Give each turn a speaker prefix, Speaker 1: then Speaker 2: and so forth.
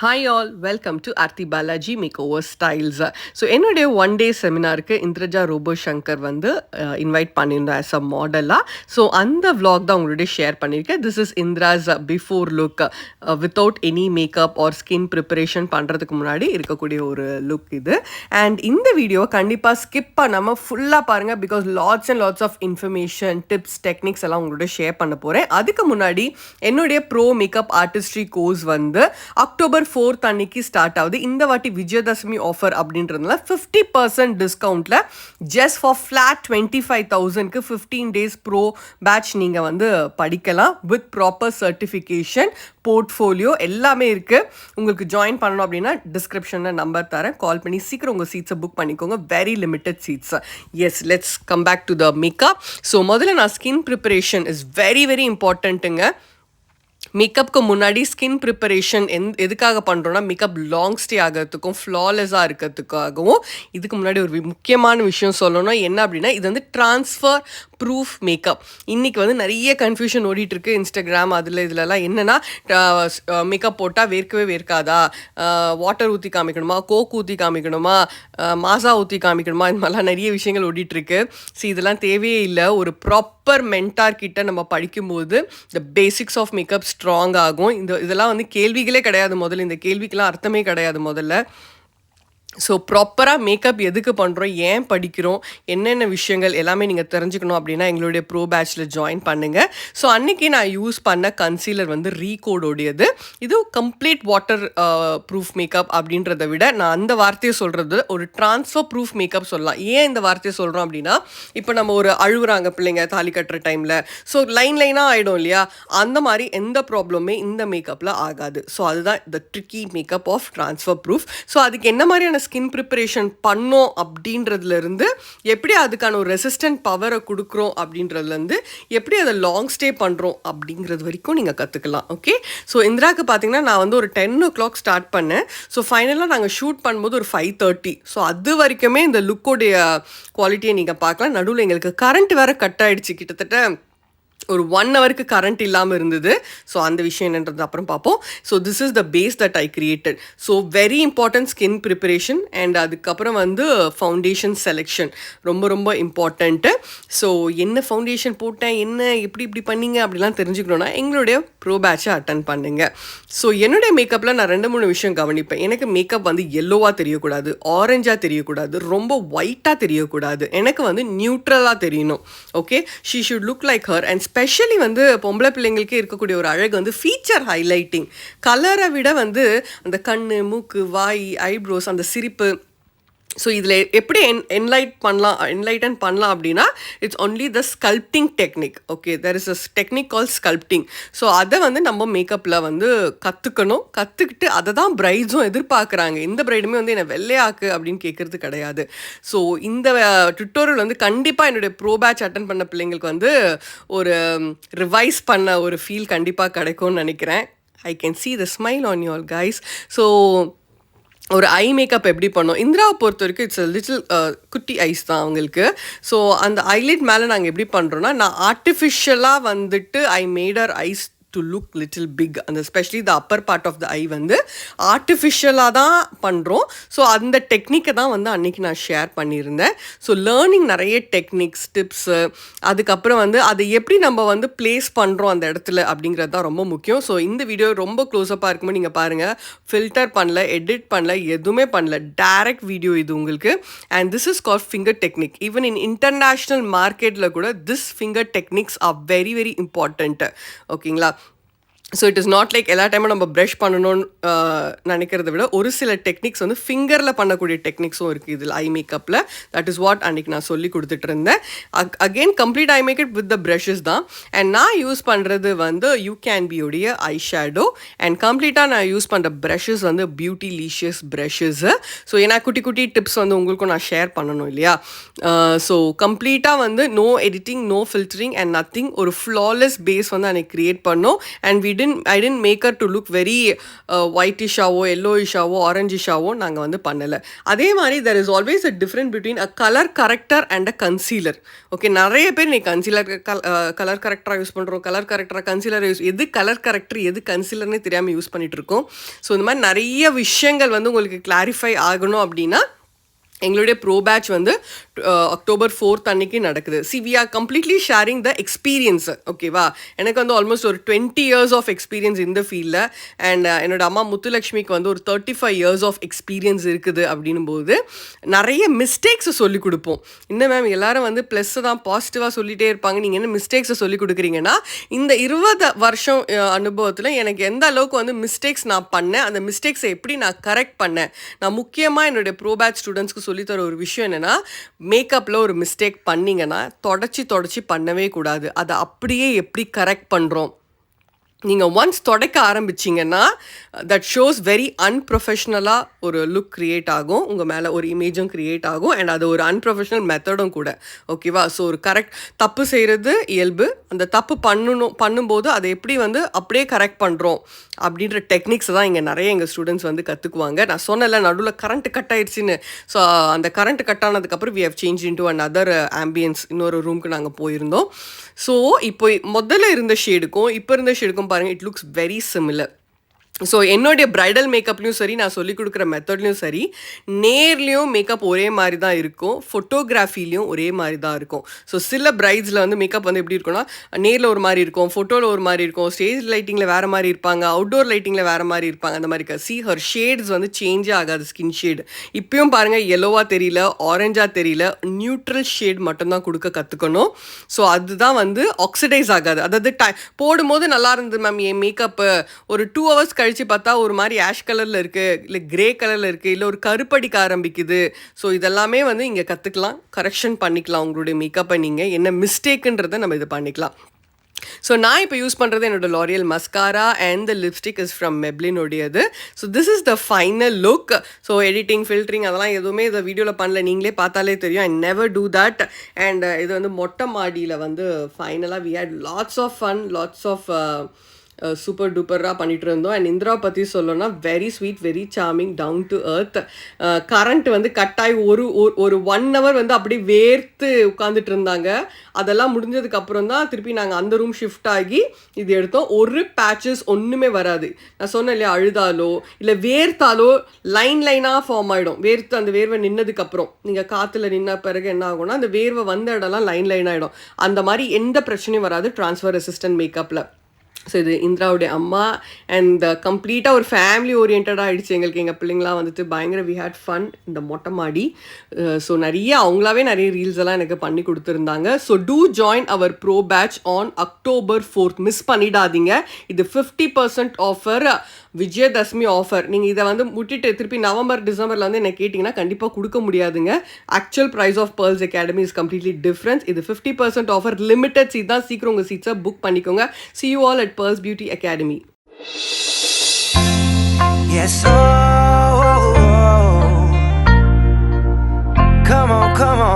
Speaker 1: Hi all, welcome to Arti Balaji Makeover Styles. So என்னுடைய one day செமினாருக்கு Indraja Robo Shankar வந்து invite பண்ணியிருந்தேன் as a மாடலாக. So அந்த vlog தான் உங்களுடைய ஷேர் பண்ணியிருக்கேன். This is Indira's before look without any makeup or skin preparation பண்ணுறதுக்கு முன்னாடி இருக்கக்கூடிய ஒரு லுக் இது. அண்ட் இந்த வீடியோவை கண்டிப்பாக ஸ்கிப் பண்ணாமல் ஃபுல்லாக பாருங்கள், because lots of information, tips, techniques எல்லாம் உங்களோட ஷேர் பண்ண போகிறேன். அதுக்கு முன்னாடி என்னுடைய ப்ரோ மேக்கப் ஆர்டிஸ்ட்ரி கோர்ஸ் வந்து October 4th அன்னைக்கு ஸ்டார்ட் ஆகுது. இந்த வாட்டி விஜயதசமி ஆஃபர் அப்படின்றதுனால 50% டிஸ்கவுண்ட்டில் ஜஸ்ட் ஃபார் ஃப்ளாட் 25,000க்கு 15 days ப்ரோ பேட்ச் நீங்கள் வந்து படிக்கலாம் வித் ப்ராப்பர் சர்டிஃபிகேஷன், போர்ட்ஃபோலியோ எல்லாமே இருக்குது. உங்களுக்கு ஜாயின் பண்ணணும் அப்படின்னா டிஸ்கிரிப்ஷனில் நம்பர் தரேன், கால் பண்ணி சீக்கிரம் உங்கள் சீட்ஸை புக் பண்ணிக்கோங்க. Very limited seats. Yes, let's come back to the makeup. So முதல்ல நான் ஸ்கின் ப்ரிப்பரேஷன் இஸ் வெரி இம்பார்ட்டண்ட்டுங்க. மேக்கப்புக்கு முன்னாடி ஸ்கின் ப்ரிப்பரேஷன் எதுக்காக பண்ணுறோன்னா மேக்கப் லாங் ஸ்டே ஆகிறதுக்கும் ஃப்ளாலெஸ்ஸாக இருக்கிறதுக்காகவும். இதுக்கு முன்னாடி ஒரு முக்கியமான விஷயம் சொல்லணும், என்ன அப்படின்னா இது வந்து ட்ரான்ஸ்ஃபர் ப்ரூஃப் மேக்கப். இன்றைக்கி வந்து நிறைய கன்ஃபியூஷன் ஓடிட்டுருக்கு இன்ஸ்டாகிராம் இதுலலாம். என்னென்னா மேக்கப் போட்டால் வேர்க்காதா, வாட்டர் ஊற்றி காமிக்கணுமா, கோக் ஊற்றி காமிக்கணுமா, மாசா ஊற்றி காமிக்கணுமா, இந்த மாதிரிலாம் நிறைய விஷயங்கள் ஓடிட்டுருக்கு. ஸோ இதெல்லாம் தேவையே இல்லை. ஒரு ப்ராப்பர் மென்டார் கிட்ட நம்ம படிக்கும்போது the basics of makeup strong ஆகும். இதெல்லாம் வந்து கேள்விகளே கிடையாது. முதல்ல இந்த கேள்விக்கெல்லாம் அர்த்தமே கிடையாது முதல்ல. ஸோ ப்ராப்பராக மேக்கப் எதுக்கு பண்ணுறோம், ஏன் படிக்கிறோம், என்னென்ன விஷயங்கள் எல்லாமே நீங்கள் தெரிஞ்சுக்கணும் அப்படின்னா எங்களுடைய ப்ரோ பேட்சில் ஜாயின் பண்ணுங்கள். ஸோ அன்றைக்கி நான் யூஸ் பண்ண கன்சீலர் வந்து ரீகோடோடையது. இது கம்ப்ளீட் வாட்டர் ப்ரூஃப் மேக்கப் அப்படின்றத விட நான் அந்த வார்த்தையை சொல்கிறது ஒரு ட்ரான்ஸ்ஃபர் ப்ரூஃப் மேக்கப் சொல்லலாம். ஏன் இந்த வார்த்தையை சொல்கிறோம் அப்படின்னா, இப்போ நம்ம ஒரு அழுகுறாங்க பிள்ளைங்க தாலி கட்டுற டைமில், ஸோ லைனாக ஆகிடும் இல்லையா, அந்த மாதிரி எந்த ப்ராப்ளமே இந்த மேக்கப்பில் ஆகாது. ஸோ அதுதான் the tricky makeup of transfer proof. So அதுக்கு என்ன மாதிரியான ஸ்கின் ப்ரிப்பரேஷன் பண்ணோம் அப்படின்றதுலேருந்து, எப்படி அதுக்கான ஒரு ரெசிஸ்டன்ட் பவரை கொடுக்குறோம் அப்படின்றதுலேருந்து, எப்படி அதை லாங் ஸ்டே பண்ணுறோம் அப்படிங்கிறது வரைக்கும் நீங்கள் கற்றுக்கலாம். ஓகே, ஸோ இந்திராவுக்கு பார்த்தீங்கன்னா நான் வந்து ஒரு 10 o'clock ஸ்டார்ட் பண்ணேன். ஸோ ஃபைனலாக நாங்கள் ஷூட் பண்ணும்போது ஒரு 5:30. ஸோ அது வரைக்குமே இந்த லுக்கோடைய குவாலிட்டியை நீங்கள் பார்க்கலாம். நடுவில் எங்களுக்கு கரண்ட் வேறு கட் ஆகிடுச்சு, கிட்டத்தட்ட ஒரு 1 hourக்கு கரண்ட் இல்லாமல் இருந்தது. ஸோ அந்த விஷயம் என்னன்றது அப்புறம் பார்ப்போம். So this is the base that I created. So very important skin preparation. And அதுக்கப்புறம் வந்து ஃபவுண்டேஷன் செலெக்ஷன் ரொம்ப இம்பார்ட்டண்ட்டு. ஸோ என்ன ஃபவுண்டேஷன் போட்டேன், என்ன இப்படி பண்ணிங்க அப்படிலாம் தெரிஞ்சுக்கணுன்னா எங்களுடைய ப்ரோ பேட்சை அட்டன் பண்ணுங்க. ஸோ என்னுடைய மேக்கப்பில் நான் 2-3 விஷயம் கவனிப்பேன். எனக்கு மேக்கப் வந்து எல்லோவாக தெரியக்கூடாது, ஆரஞ்சாக தெரியக்கூடாது, ரொம்ப ஒயிட்டாக தெரியக்கூடாது. எனக்கு வந்து நியூட்ரலாக தெரியணும். Okay, she should look like her. And specially வந்து பொம்பளை பிள்ளைங்களுக்கு இருக்கக்கூடிய ஒரு அழகு வந்து ஃபீச்சர் ஹைலைட்டிங். கலரை விட வந்து அந்த கண், மூக்கு, வாய், ஐப்ரோஸ், அந்த சிரிப்பு. ஸோ இதில் எப்படி என்லைட்டன் பண்ணலாம் அப்படின்னா, it's only the sculpting technique. Okay, there is a technique call sculpting. So அதை வந்து நம்ம மேக்கப்பில் வந்து கற்றுக்கிட்டு அதை தான் பிரைட்ஸும் எதிர்பார்க்குறாங்க. இந்த பிரைடுமே வந்து என்னை வெள்ளையாக்கு அப்படின்னு கேட்குறது கிடையாது. ஸோ இந்த டுட்டோரியல் வந்து கண்டிப்பாக என்னுடைய ப்ரோ பேட்ச் அட்டன் பண்ண பிள்ளைங்களுக்கு வந்து ஒரு ரிவைஸ் பண்ண ஒரு ஃபீல் கண்டிப்பாக கிடைக்கும்னு நினைக்கிறேன். I can see the smile on you all guys. So ஒரு ஐ மேக்கப் எப்படி பண்ணோம், இந்திராவை பொறுத்த வரைக்கும் இட்ஸ் லிட்டில் குட்டி ஐஸ் தான் அவங்களுக்கு. ஸோ அந்த ஐலைட் மேலே நாங்கள் எப்படி பண்ணுறோன்னா, நான் ஆர்டிஃபிஷியலாக வந்துட்டு I made her eyes to look little big. அந்த specially the upper part of the eye வந்து ஆர்டிஃபிஷியலாக தான் பண்ணுறோம். ஸோ அந்த டெக்னிக்கை தான் வந்து அன்றைக்கி நான் ஷேர் பண்ணியிருந்தேன். ஸோ லேர்னிங் நிறைய டெக்னிக்ஸ், டிப்ஸு, அதுக்கப்புறம் வந்து அதை எப்படி நம்ம வந்து பிளேஸ் பண்ணுறோம் அந்த இடத்துல அப்படிங்கிறது தான் ரொம்ப முக்கியம். ஸோ இந்த வீடியோ ரொம்ப க்ளோஸ்அப்பாக இருக்கும்போது நீங்கள் பாருங்கள், ஃபில்டர் பண்ணல, எடிட் பண்ணல, எதுவுமே பண்ணல, டைரக்ட் வீடியோ இது உங்களுக்கு. And this is called finger technique. Even in international மார்க்கெட்டில் கூட this finger techniques are very important. ஓகேங்களா? So it is not like எல்லா டைமும் நம்ம ப்ரஷ் பண்ணணும்னு நினைக்கிறத விட ஒரு சில டெக்னிக்ஸ் வந்து ஃபிங்கரில் பண்ணக்கூடிய டெக்னிக்ஸும் இருக்குது இதில் ஐ மேக்கப்பில். தட் இஸ் வாட் அன்றைக்கி நான் சொல்லி கொடுத்துட்டு இருந்தேன். Again complete eye makeup with the brushes தான். அண்ட் நான் யூஸ் பண்ணுறது வந்து யூ கேன் பி உடைய ஐ ஷேடோ. அண்ட் கம்ப்ளீட்டாக நான் யூஸ் பண்ணுற ப்ரஷஸ் வந்து பியூட்டி லீஷியஸ் ப்ரஷஸ்ஸு. ஸோ ஏன்னா குட்டி டிப்ஸ் வந்து உங்களுக்கும் நான் ஷேர் பண்ணணும் இல்லையா. ஸோ கம்ப்ளீட்டாக வந்து no editing, no filtering and nothing. ஒரு ஃப்ளாலெஸ் பேஸ் வந்து அன்றைக்கி க்ரியேட் பண்ணோம். And we didn't make her to look very whitish-ஆவோ yellowish-ஆவோ orange-ish-ஆவோ நாங்கள் வந்து பண்ணலை. அதே மாதிரி there is always a difference between a color corrector and a concealer. Okay, நிறைய பேர் நீ கன்சீலர் கலர் கரெக்டராக யூஸ் பண்ணுறோம், கலர் கரெக்டராக கன்சீலர் எது கலர் கரெக்டர் எது கன்சீலர்னே தெரியாமல் யூஸ் பண்ணிகிட்டு இருக்கோம். ஸோ இந்த மாதிரி நிறைய விஷயங்கள் வந்து உங்களுக்கு கிளாரிஃபை ஆகணும் அப்படின்னா எங்களுடைய ப்ரோ பேட்ச் வந்து October 4th அன்னைக்கு நடக்குது. We are completely sharing the experience. ஓகேவா, எனக்கு வந்து ஆல்மோஸ்ட் ஒரு 20 years ஆஃப் எக்ஸ்பீரியன்ஸ் இந்த ஃபீல்டில். அண்ட் என்னோட அம்மா முத்துலக்ஷ்மிக்கு வந்து ஒரு 35 years ஆஃப் எக்ஸ்பீரியன்ஸ் இருக்குது. அப்படின்னும் போது நிறைய மிஸ்டேக்ஸை சொல்லிக் கொடுப்போம். இன்னும் மேம் எல்லாரும் வந்து ப்ளஸ்ஸை தான் பாசிட்டிவாக சொல்லிகிட்டே இருப்பாங்க, நீங்கள் என்ன மிஸ்டேக்ஸை சொல்லிக் கொடுக்குறீங்கன்னா, இந்த 20 வருஷம் அனுபவத்தில் எனக்கு எந்த அளவுக்கு வந்து மிஸ்டேக்ஸ் நான் பண்ணேன், அந்த மிஸ்டேக்ஸை எப்படி நான் கரெக்ட் பண்ணேன். நான் முக்கியமாக என்னுடைய ப்ரோ பேட்ச் ஸ்டூடெண்ட்ஸ்க்கு சொல்லித்தர ஒரு விஷயம் என்னென்னா, மேக்கப்பில் ஒரு மிஸ்டேக் பண்ணிங்கன்னா தொடச்சி பண்ணவே கூடாது. அதை அப்படியே எப்படி கரெக்ட் பண்ணுறோம். நீங்கள் ஒன்ஸ் தொடக்க ஆரம்பிச்சிங்கன்னா தட் ஷோஸ் வெரி அன்ப்ரொஃபஷ்னலாக ஒரு லுக் க்ரியேட் ஆகும், உங்கள் மேலே ஒரு இமேஜும் க்ரியேட் ஆகும். அண்ட் அது ஒரு அன்ப்ரொஃபஷ்னல் மெத்தடும் கூட. ஓகேவா, ஸோ ஒரு தப்பு செய்கிறது இயல்பு. அந்த தப்பு பண்ணும்போது அதை எப்படி வந்து அப்படியே கரெக்ட் பண்ணுறோம் அப்படின்ற டெக்னிக்ஸ் தான் இங்கே நிறைய எங்கள் ஸ்டூடெண்ட்ஸ் வந்து கற்றுக்குவாங்க. நான் சொன்னல நடுவில் கரண்ட் கட் ஆயிடுச்சுன்னு. ஸோ அந்த கரண்ட் கட் ஆனதுக்கப்புறம் we have change into another ambience, இன்னொரு ரூமுக்கு நாங்கள் போயிருந்தோம். ஸோ இப்போ முதல்ல இருந்த ஷேடுக்கும் இப்போ இருந்த ஷேடுக்கும் பாருங்கள், it looks very similar. So என்னுடைய ப்ரைடல் மேக்கப்லையும் சரி, நான் சொல்லிக் கொடுக்குற மெத்தட்லையும் சரி, நேர்லேயும் மேக்கப் ஒரே மாதிரி தான் இருக்கும், ஃபோட்டோகிராஃபிலையும் ஒரே மாதிரி தான் இருக்கும். ஸோ சில பிரைட்ஸில் வந்து மேக்கப் வந்து எப்படி இருக்கும்னா, நேரில் ஒரு மாதிரி இருக்கும், ஃபோட்டோவில் ஒரு மாதிரி இருக்கும், ஸ்டேஜ் லைட்டிங்கில் வேறு மாதிரி இருப்பாங்க, அவுட்டோர் லைட்டிங்கில் வேறு மாதிரி இருப்பாங்க. அந்த மாதிரி சி ஹர் ஷேட்ஸ் வந்து சேஞ்சே ஆகாது. ஸ்கின் ஷேடு இப்பயும் பாருங்கள், எல்லோவாக தெரியல, ஆரஞ்சாக தெரியல, நியூட்ரல் ஷேட் மட்டும்தான் கொடுக்க கற்றுக்கணும். ஸோ அதுதான் வந்து ஆக்சிடைஸ் ஆகாது. அதாவது போடும்போது நல்லா இருந்தது மேம் என் மேக்கப்பு, ஒரு 2 hours கழிச்சு பார்த்தா ஒரு மாதிரி ஆஷ் கலரில் இருக்குது, இல்லை கிரே கலரில் இருக்குது, இல்லை ஒரு கருப்படிக்க ஆரம்பிக்குது. ஸோ இதெல்லாமே வந்து இங்கே கற்றுக்கலாம், கரெக்ஷன் பண்ணிக்கலாம். உங்களுடைய மேக்கப்பை நீங்கள் என்ன மிஸ்டேக்குன்றதை நம்ம இது பண்ணிக்கலாம். ஸோ நான் இப்போ யூஸ் பண்ணுறது என்னோட L'Oreal mascara and the lipstick is from மெப்ளினோடையது. So this is the final look. So editing, filtering அதெல்லாம் எதுவுமே இதை வீடியோவில் பண்ணல, நீங்களே பார்த்தாலே தெரியும். I never do that. And இது வந்து மொட்டை மாடியில் வந்து ஃபைனலாக we had lots of fun, lots of super டூப்பராக பண்ணிகிட்டு இருந்தோம். அண்ட் இந்திரா பற்றி சொல்லணும்னா very sweet, very charming, down to earth. Current வந்து கட்டாயி ஒரு 1 hour வந்து அப்படி வேர்த்து உட்காந்துட்டு இருந்தாங்க. அதெல்லாம் முடிஞ்சதுக்கப்புறம் தான் திருப்பி நாங்கள் அந்த ரூம் ஷிஃப்ட் ஆகி இது எடுத்தோம். ஒரு பேச்சஸ் ஒன்றுமே வராது. நான் சொன்னேன் இல்லையா, அழுதாலோ இல்லை வேர்த்தாலோ லைனாக ஃபார்ம் ஆகிடும். வேர்த்து அந்த வேர்வை நின்னதுக்கப்புறம் நீங்கள் காற்றுல நின்ன பிறகு என்ன ஆகும்னா, அந்த வேர்வை வந்த இடம்லாம் லைன் ஆகிடும். அந்த மாதிரி எந்த பிரச்சனையும் வராது ட்ரான்ஸ்ஃபர் ரெசிஸ்டன்ட் மேக்கப்பில். ஸோ இது இந்திராவுடைய அம்மா. அண்ட் கம்ப்ளீட்டாக ஒரு ஃபேமிலி ஓரியன்டாக ஆகிடுச்சு எங்களுக்கு. எங்கள் பிள்ளைங்களாம் வந்துட்டு பயங்கர வி ஹேட் ஃபன் இந்த மொட்டை மாடி. ஸோ அவங்களாவே நிறைய ரீல்ஸ் எல்லாம் எனக்கு பண்ணி கொடுத்துருந்தாங்க. So to join our pro batch on October 4th. Miss பண்ணிடாதீங்க. இது 50% ஆஃபர், விஜயதசமி ஆஃபர். நீங்கள் இதை வந்து முட்டிட்டு திருப்பி நவம்பர் டிசம்பரில் வந்து என்ன கேட்டிங்கன்னா கண்டிப்பாக கொடுக்க முடியாதுங்க. Actual price of Pearls Academy is completely difference. இது 50% ஆஃபர், லிமிட்டட் சீட் தான். சீக்கிரம் உங்கள் சீட்ஸை புக் பண்ணிக்கோங்க. See you all at Pearls Beauty Academy. Yes, oh, oh, oh. Come on, come on.